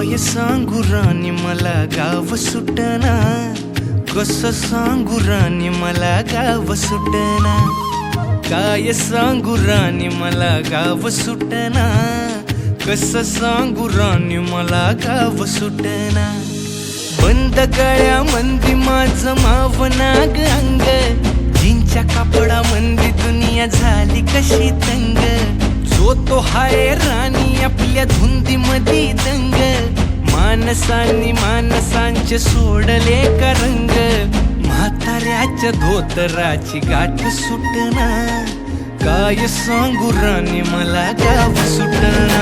काय सांगू राणी मला गाव सुटना, कसं सांगू राणी मला गाव सुटना, काय सांगू राणी मला गाव सुटना, कसं सांगू राणी मला गाव सुटना। बंद गळ्यामंदी माझं मावनाग अंग, जीनच्या कापडामंदी दुनिया झाली कशी तंग, जो तो हाय राणी आपल्या धुंदीमधी दंग, माणसांनी माणसांचे सोडले का रंग, म्हाताऱ्याच्या धोतराची गाठ सुटना, काय सांगू राणी मला गाव सुटना।